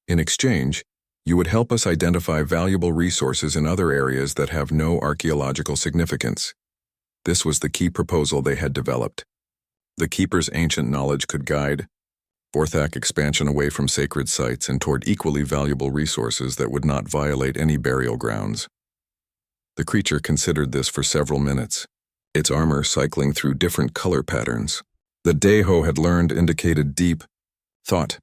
In exchange, you would help us identify valuable resources in other areas that have no archaeological significance." This was the key proposal they had developed. The Keeper's ancient knowledge could guide Vorthak expansion away from sacred sites and toward equally valuable resources that would not violate any burial grounds. The creature considered this for several minutes, its armor cycling through different color patterns. The Deho had learned indicated deep thought.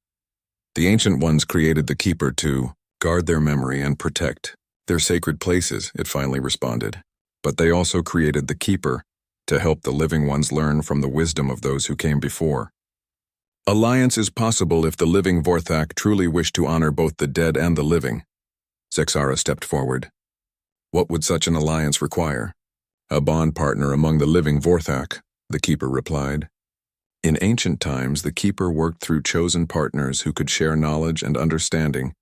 The Ancient Ones created the Keeper to guard their memory and protect their sacred places, it finally responded. But they also created the Keeper to help the living ones learn from the wisdom of those who came before. "Alliance is possible if the living Vorthak truly wish to honor both the dead and the living." Zexara stepped forward. "What would such an alliance require?" "A bond partner among the living Vorthak," the Keeper replied. In ancient times, the Keeper worked through chosen partners who could share knowledge and understanding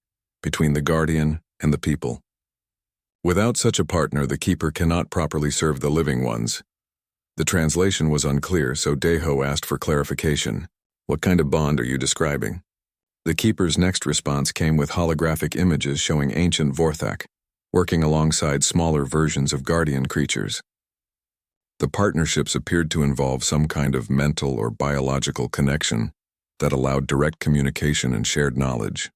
between the Guardian and the people. Without such a partner, the Keeper cannot properly serve the living ones. The translation was unclear, so Deho asked for clarification. "What kind of bond are you describing?" The Keeper's next response came with holographic images showing ancient Vorthak, working alongside smaller versions of guardian creatures. The partnerships appeared to involve some kind of mental or biological connection that allowed direct communication and shared knowledge.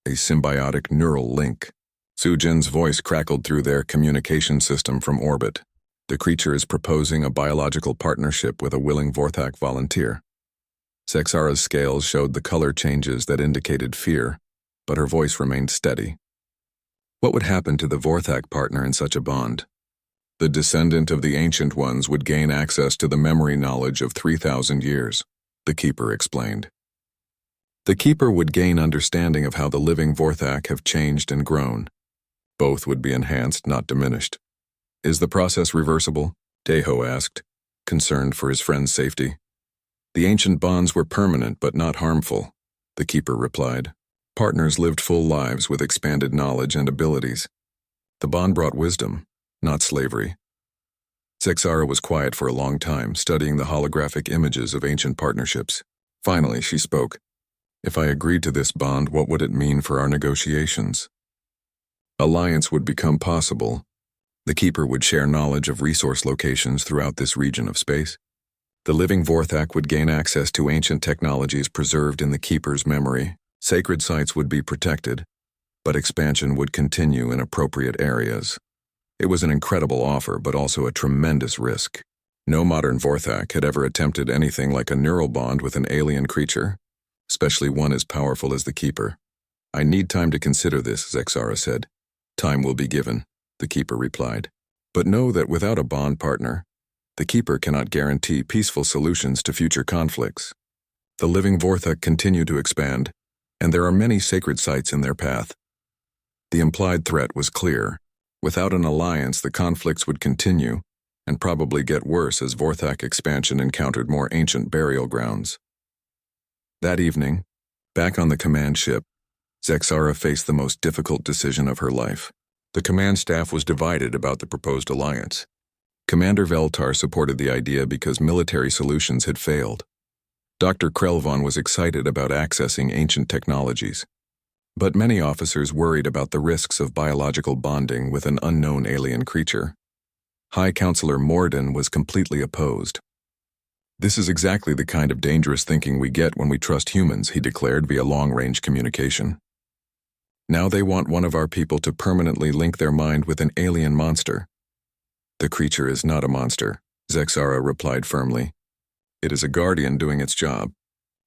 A symbiotic neural link. Sujin's voice crackled through their communication system from orbit. "The creature is proposing a biological partnership with a willing Vorthak volunteer." Zexara's scales showed the color changes that indicated fear, but her voice remained steady. "What would happen to the Vorthak partner in such a bond?" "The descendant of the Ancient Ones would gain access to the memory knowledge of 3,000 years, the Keeper explained. The Keeper would gain understanding of how the living Vorthak have changed and grown. Both would be enhanced, not diminished. "Is the process reversible?" Deho asked, concerned for his friend's safety. "The ancient bonds were permanent but not harmful," the Keeper replied. "Partners lived full lives with expanded knowledge and abilities. The bond brought wisdom, not slavery. Zexara was quiet for a long time, studying the holographic images of ancient partnerships. Finally, she spoke. If I agreed to this bond, what would it mean for our negotiations? Alliance would become possible. The Keeper would share knowledge of resource locations throughout this region of space. The living Vorthak would gain access to ancient technologies preserved in the Keeper's memory. Sacred sites would be protected, but expansion would continue in appropriate areas. It was an incredible offer, but also a tremendous risk. No modern Vorthak had ever attempted anything like a neural bond with an alien creature, especially one as powerful as the Keeper. I need time to consider this, Zexara said. Time will be given, the Keeper replied. But know that without a bond partner, the Keeper cannot guarantee peaceful solutions to future conflicts. The living Vorthak continue to expand, and there are many sacred sites in their path. The implied threat was clear. Without an alliance, the conflicts would continue, and probably get worse as Vorthak expansion encountered more ancient burial grounds. That evening, back on the command ship, Zexara faced the most difficult decision of her life. The command staff was divided about the proposed alliance. Commander Veltar supported the idea because military solutions had failed. Dr. Krelvon was excited about accessing ancient technologies, but many officers worried about the risks of biological bonding with an unknown alien creature. High Counselor Morden was completely opposed. This is exactly the kind of dangerous thinking we get when we trust humans, he declared via long-range communication. Now they want one of our people to permanently link their mind with an alien monster. The creature is not a monster, Zexara replied firmly. It is a guardian doing its job,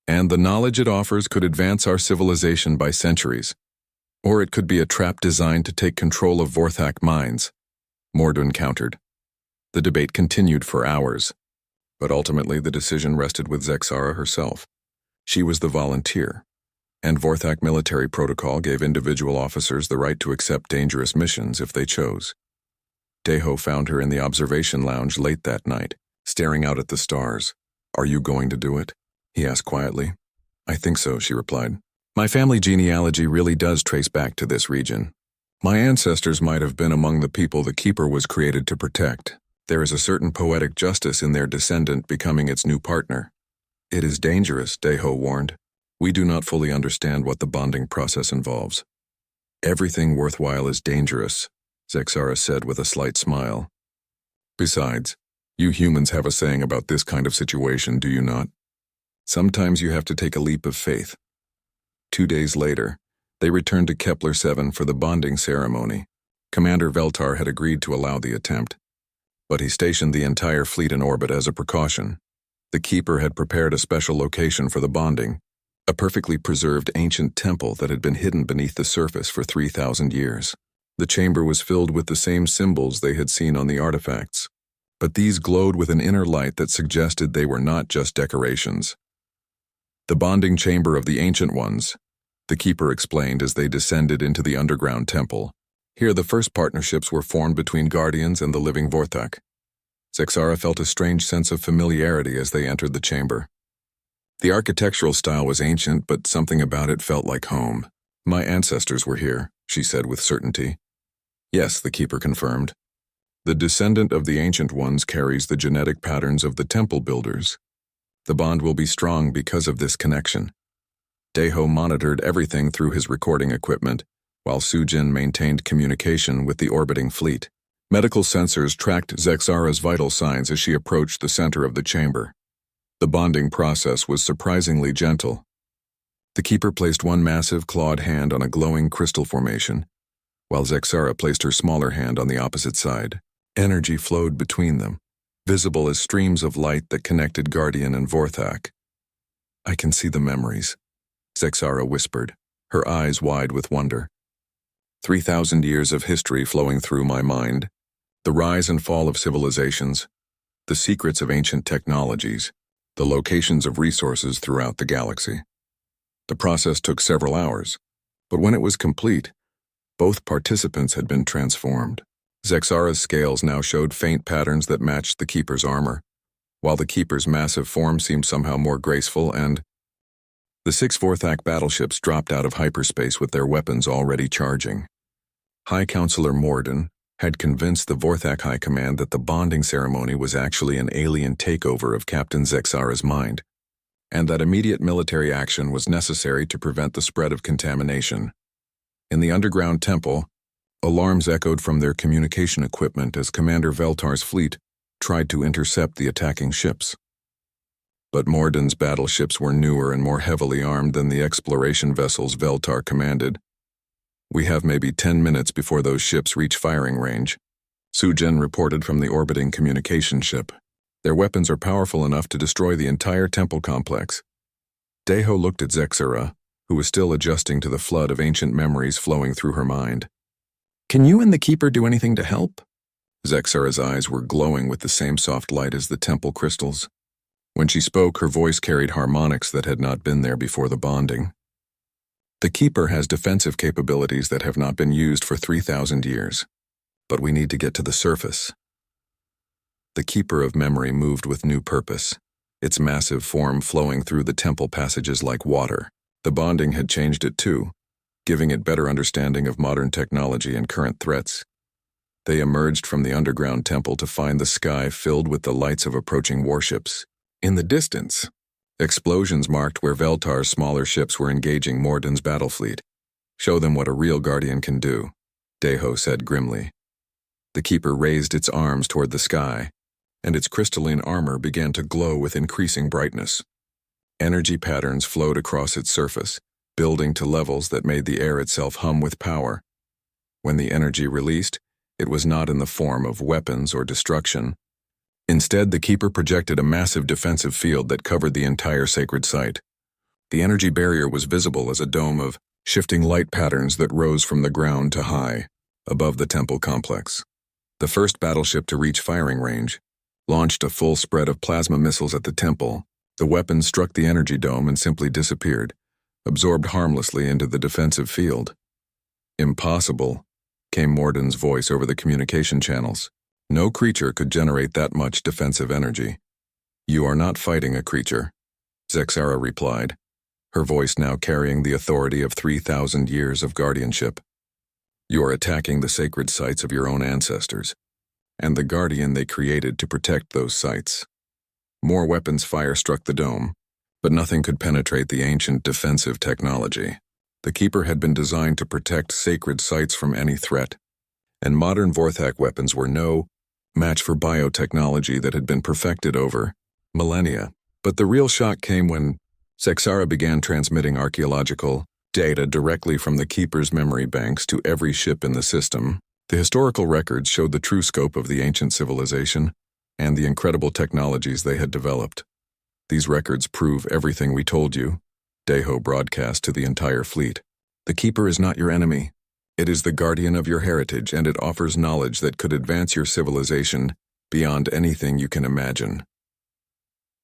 and the knowledge it offers could advance our civilization by centuries. Or it could be a trap designed to take control of Vorthak minds, Morden countered. The debate continued for hours, but ultimately the decision rested with Zexara herself. She was the volunteer, and Vorthak military protocol gave individual officers the right to accept dangerous missions if they chose. Deho found her in the observation lounge late that night, staring out at the stars. Are you going to do it? He asked quietly. I think so, she replied. My family genealogy really does trace back to this region. My ancestors might have been among the people the Keeper was created to protect. There is a certain poetic justice in their descendant becoming its new partner. It is dangerous, Deho warned. We do not fully understand what the bonding process involves. Everything worthwhile is dangerous, Zexara said with a slight smile. Besides, you humans have a saying about this kind of situation, do you not? Sometimes you have to take a leap of faith. 2 days later, they returned to Kepler 7 for the bonding ceremony. Commander Veltar had agreed to allow the attempt, but he stationed the entire fleet in orbit as a precaution. The Keeper had prepared a special location for the bonding, a perfectly preserved ancient temple that had been hidden beneath the surface for 3,000 years. The chamber was filled with the same symbols they had seen on the artifacts, but these glowed with an inner light that suggested they were not just decorations. The bonding chamber of the Ancient Ones, the Keeper explained as they descended into the underground temple. Here the first partnerships were formed between Guardians and the living Vorthak. Zexara felt a strange sense of familiarity as they entered the chamber. The architectural style was ancient, but something about it felt like home. My ancestors were here, she said with certainty. Yes, the Keeper confirmed. The descendant of the Ancient Ones carries the genetic patterns of the temple builders. The bond will be strong because of this connection. Deho monitored everything through his recording equipment, while Sujin maintained communication with the orbiting fleet. Medical sensors tracked Zexara's vital signs as she approached the center of the chamber. The bonding process was surprisingly gentle. The Keeper placed one massive clawed hand on a glowing crystal formation, while Zexara placed her smaller hand on the opposite side. Energy flowed between them, visible as streams of light that connected Guardian and Vorthak. I can see the memories, Zexara whispered, her eyes wide with wonder. 3,000 years of history flowing through my mind, the rise and fall of civilizations, the secrets of ancient technologies, the locations of resources throughout the galaxy. The process took several hours, but when it was complete, both participants had been transformed. Zexara's scales now showed faint patterns that matched the Keeper's armor, while the Keeper's massive form seemed somehow more graceful, and the 6 Vorthak battleships dropped out of hyperspace with their weapons already charging. High Counselor Morden, had convinced the Vorthak High Command that the bonding ceremony was actually an alien takeover of Captain Zexara's mind, and that immediate military action was necessary to prevent the spread of contamination. In the underground temple, alarms echoed from their communication equipment as Commander Veltar's fleet tried to intercept the attacking ships. But Morden's battleships were newer and more heavily armed than the exploration vessels Veltar commanded. "We have maybe 10 minutes before those ships reach firing range," Sujin reported from the orbiting communication ship. "Their weapons are powerful enough to destroy the entire temple complex." Deho looked at Zexara, who was still adjusting to the flood of ancient memories flowing through her mind. "Can you and the Keeper do anything to help?" Zexara's eyes were glowing with the same soft light as the temple crystals. When she spoke, her voice carried harmonics that had not been there before the bonding. "The Keeper has defensive capabilities that have not been used for 3,000 years. But we need to get to the surface." The Keeper of Memory moved with new purpose, its massive form flowing through the temple passages like water. The bonding had changed it too, giving it better understanding of modern technology and current threats. They emerged from the underground temple to find the sky filled with the lights of approaching warships. In the distance, explosions marked where Veltar's smaller ships were engaging Morden's battle fleet. "Show them what a real Guardian can do," Deho said grimly. The Keeper raised its arms toward the sky, and its crystalline armor began to glow with increasing brightness. Energy patterns flowed across its surface, building to levels that made the air itself hum with power. When the energy released, it was not in the form of weapons or destruction. Instead, the Keeper projected a massive defensive field that covered the entire sacred site. The energy barrier was visible as a dome of shifting light patterns that rose from the ground to high, above the temple complex. The first battleship to reach firing range launched a full spread of plasma missiles at the temple. The weapons struck the energy dome and simply disappeared, absorbed harmlessly into the defensive field. "Impossible," came Morden's voice over the communication channels. "No creature could generate that much defensive energy." "You are not fighting a creature," Zexara replied, her voice now carrying the authority of 3,000 years of guardianship. "You are attacking the sacred sites of your own ancestors, and the Guardian they created to protect those sites." More weapons fire struck the dome, but nothing could penetrate the ancient defensive technology. The Keeper had been designed to protect sacred sites from any threat, and modern Vorthak weapons were no match for biotechnology that had been perfected over millennia. But the real shock came when Zexara began transmitting archaeological data directly from the Keeper's memory banks to every ship in the system. The historical records showed the true scope of the ancient civilization and the incredible technologies they had developed. "These records prove everything we told you," Deho broadcast to the entire fleet. "The Keeper is not your enemy. It is the Guardian of your heritage, and it offers knowledge that could advance your civilization beyond anything you can imagine."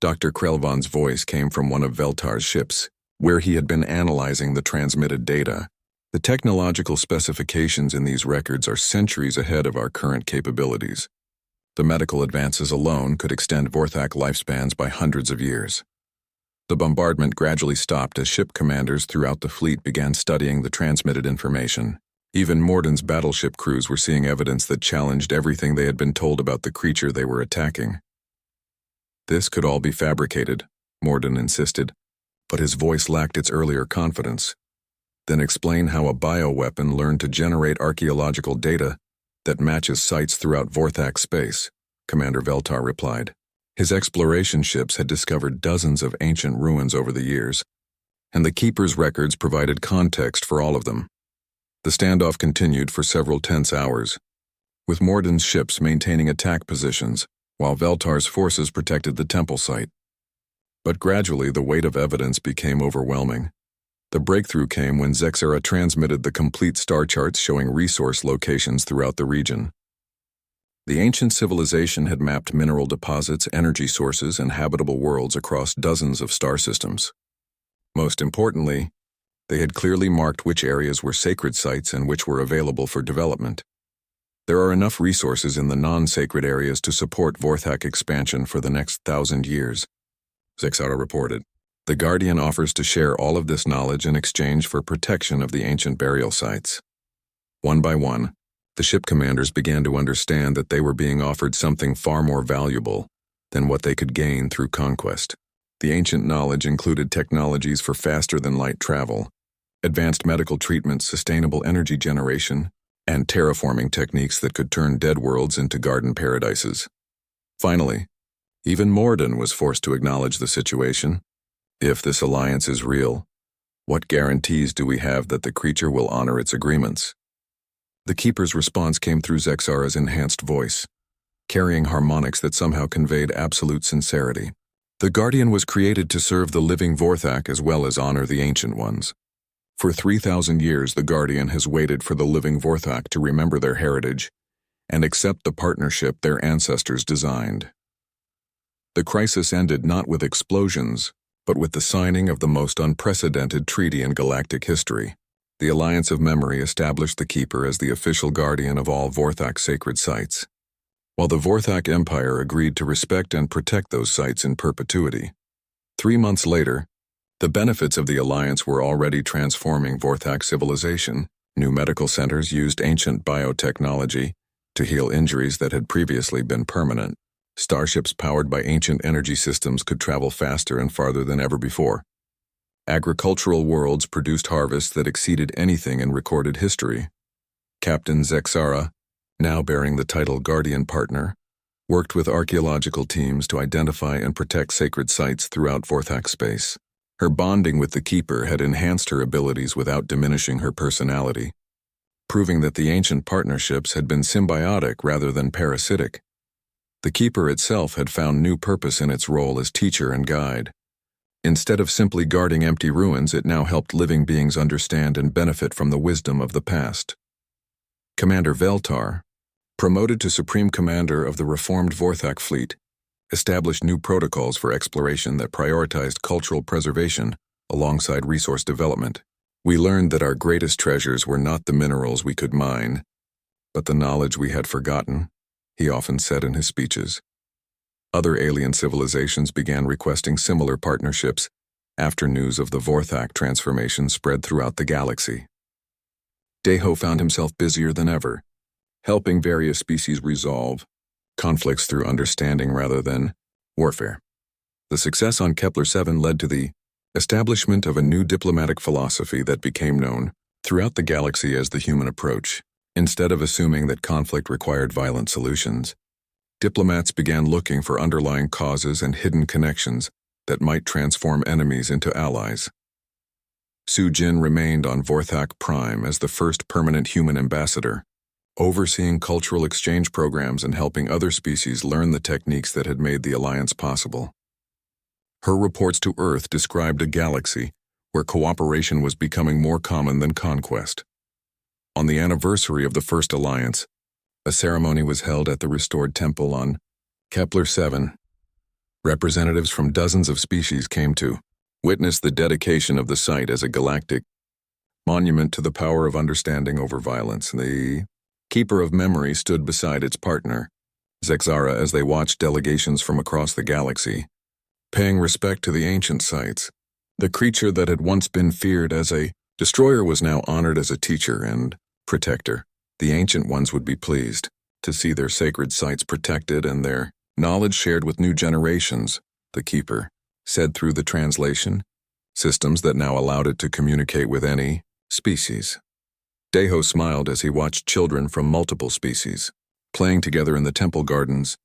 Dr. Krelvan's voice came from one of Veltar's ships, where he had been analyzing the transmitted data. "The technological specifications in these records are centuries ahead of our current capabilities. The medical advances alone could extend Vorthak lifespans by hundreds of years." The bombardment gradually stopped as ship commanders throughout the fleet began studying the transmitted information. Even Morden's battleship crews were seeing evidence that challenged everything they had been told about the creature they were attacking. "This could all be fabricated," Morden insisted, but his voice lacked its earlier confidence. "Then explain how a bioweapon learned to generate archaeological data that matches sites throughout Vorthak space," Commander Veltar replied. His exploration ships had discovered dozens of ancient ruins over the years, and the Keeper's records provided context for all of them. The standoff continued for several tense hours, with Morden's ships maintaining attack positions, while Veltar's forces protected the temple site. But gradually the weight of evidence became overwhelming. The breakthrough came when Zexara transmitted the complete star charts showing resource locations throughout the region. The ancient civilization had mapped mineral deposits, energy sources, and habitable worlds across dozens of star systems. Most importantly, they had clearly marked which areas were sacred sites and which were available for development. "There are enough resources in the non-sacred areas to support Vorthak expansion for the next 1,000 years," Zexara reported. "The Guardian offers to share all of this knowledge in exchange for protection of the ancient burial sites." One by one, The ship commanders began to understand that they were being offered something far more valuable than what they could gain through conquest. The ancient knowledge included technologies for faster-than-light travel, advanced medical treatments, sustainable energy generation, and terraforming techniques that could turn dead worlds into garden paradises. Finally, even Morden was forced to acknowledge the situation. If this alliance is real, what guarantees do we have that the creature will honor its agreements? The Keeper's response came through Zexara's enhanced voice, carrying harmonics that somehow conveyed absolute sincerity. The Guardian was created to serve the living Vorthak as well as honor the Ancient Ones. For 3,000 years, the Guardian has waited for the living Vorthak to remember their heritage and accept the partnership their ancestors designed. The crisis ended not with explosions, but with the signing of the most unprecedented treaty in galactic history. The Alliance of Memory established the Keeper as the official guardian of all Vorthak sacred sites, while the Vorthak Empire agreed to respect and protect those sites in perpetuity. 3 months later, the benefits of the alliance were already transforming Vorthak civilization. New medical centers used ancient biotechnology to heal injuries that had previously been permanent. Starships powered by ancient energy systems could travel faster and farther than ever before. Agricultural worlds produced harvests that exceeded anything in recorded history. Captain Zexara, now bearing the title Guardian Partner, worked with archaeological teams to identify and protect sacred sites throughout Vorthak space. Her bonding with the Keeper had enhanced her abilities without diminishing her personality, proving that the ancient partnerships had been symbiotic rather than parasitic. The Keeper itself had found new purpose in its role as teacher and guide. Instead of simply guarding empty ruins, it now helped living beings understand and benefit from the wisdom of the past. Commander Veltar, promoted to Supreme Commander of the reformed Vorthak fleet, established new protocols for exploration that prioritized cultural preservation alongside resource development. We learned that our greatest treasures were not the minerals we could mine, but the knowledge we had forgotten, he often said in his speeches. Other alien civilizations began requesting similar partnerships after news of the Vorthak transformation spread throughout the galaxy. Deho found himself busier than ever, helping various species resolve conflicts through understanding rather than warfare. The success on Kepler-7 led to the establishment of a new diplomatic philosophy that became known throughout the galaxy as the human approach. Instead of assuming that conflict required violent solutions, diplomats began looking for underlying causes and hidden connections that might transform enemies into allies. Su Jin remained on Vorthak Prime as the first permanent human ambassador, overseeing cultural exchange programs and helping other species learn the techniques that had made the alliance possible. Her reports to Earth described a galaxy where cooperation was becoming more common than conquest. On the anniversary of the first alliance, a ceremony was held at the restored temple on Kepler-7. Representatives from dozens of species came to witness the dedication of the site as a galactic monument to the power of understanding over violence. The Keeper of Memory stood beside its partner, Zexara, as they watched delegations from across the galaxy, paying respect to the ancient sites. The creature that had once been feared as a destroyer was now honored as a teacher and protector. The Ancient Ones would be pleased to see their sacred sites protected and their knowledge shared with new generations, the Keeper said through the translation, systems that now allowed it to communicate with any species. Deho smiled as he watched children from multiple species playing together in the temple gardens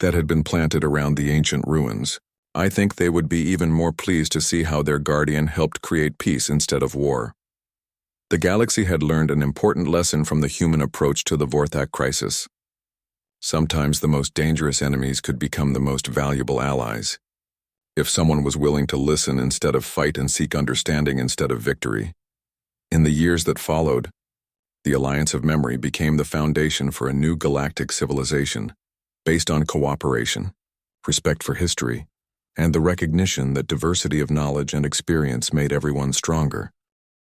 that had been planted around the ancient ruins. I think they would be even more pleased to see how their guardian helped create peace instead of war. The galaxy had learned an important lesson from the human approach to the Vorthak crisis. Sometimes the most dangerous enemies could become the most valuable allies, if someone was willing to listen instead of fight and seek understanding instead of victory. In the years that followed, the Alliance of Memory became the foundation for a new galactic civilization, based on cooperation, respect for history, and the recognition that diversity of knowledge and experience made everyone stronger.